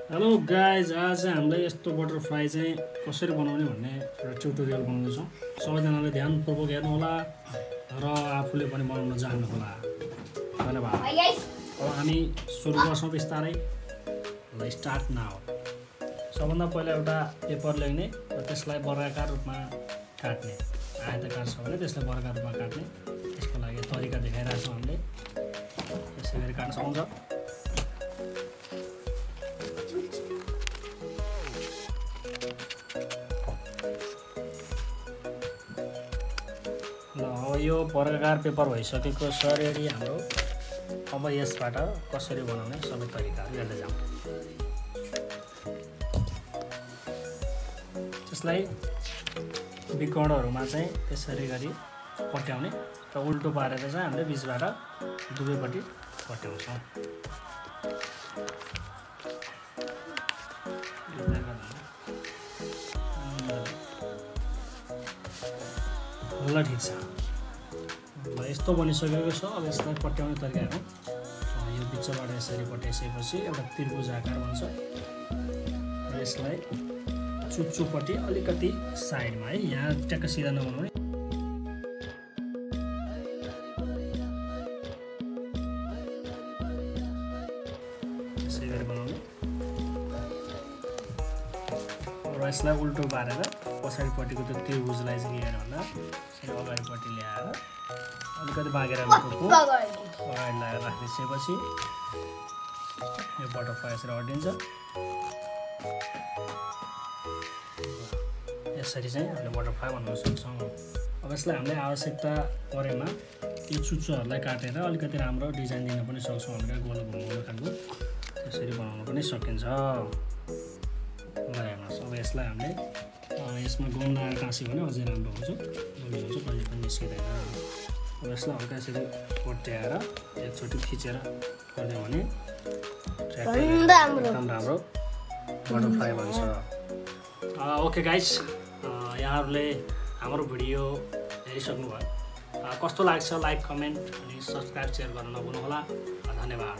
Hello guys, आज चाहिँ हामीले यस्तो बटरफ्लाई चाहिँ कसरी बनाउने भन्ने एउटा ट्युटोरियल बनाउँदैछौँ। सबैजनाले ध्यानपूर्वक हेर्नु होला र आफूले पनि बनाउन जान्नु होला। धन्यवाद। अब हामी सुरु गर्छौँ बिस्तारै। ल स्टार्ट नाउ। सबभन्दा पहिला एउटा पेपर ल्याउने र त्यसलाई वर्गाकार रूपमा काट्ने। आयताकार छ भने त्यसलाई वर्गाकार रूपमा काट्ने। त्यसको लागि तरिका देखाइरहेको छौँ हामीले। यसै गरी काट्न सक्नुहुन्छ। ल अब यो वर्गाकार पेपर भइसकेको छ रेडी हाम्रो। अब यसबाट कसरी बनाउने सबै तरिकाहरू हेर्दै जाउँ। त्यसलाई विकर्णहरूमा चाहिँ त्यसरी गरी पट्याउने र उल्टो पारेर चाहिँ हामीले बिचबाट दुवैपट्टि पट्याउँछौँ। ल ठिक छ। ल यस्तो बनिसकेको छ। अब यसलाई पट्याउने तरिका हेरौँ। यो बिचबाट यसरी पट्याइसकेपछि एउटा त्रिभुज आकार बन्छ र यसलाई चुच्चोपट्टि अलिकति साइडमा है, यहाँ ट्याक्क सिधा नबनाउने। यसै गरी बनाउने र यसलाई उल्टो पारेर पछाडिपट्टिको त्यो त्रिभुजलाई चाहिँ के गर्नु भन्दा अगाडिपट्टि ल्याएर अलिकति बाँकेर अगाडि लगाएर राखिदिएपछि यो बटरफ्लाई यसरी अड्डिन्छ। यसरी चाहिँ हामीले बटरफ्लाई बनाउन सक्छौँ। अब यसलाई हामीले आवश्यकता परेमा यो चुच्चोहरूलाई काटेर अलिकति राम्रो डिजाइन दिन पनि सक्छौँ। हामीले गोल घुमाउने खालको त्यसरी बनाउन पनि सकिन्छ। ल हेर्नुहोस्, अब यसलाई हामीले यसमा गम लगाएर टाँस्यो भने अझै राम्रो हुन्छ, बलियो हुन्छ, कहिले पनि निस्किँदैन। अब यसलाई हल्का यसरी पट्याएर एकचोटि खिचेर गरिदियो भने एकदम राम्रो बटरफ्लाई बन्छ। ओके गाइस, यहाँहरूले हाम्रो भिडियो हेरिसक्नुभयो। कस्तो लाग्छ लाइक, कमेन्ट अनि सब्सक्राइब, सेयर गर्न नभुल्नुहोला। धन्यवाद।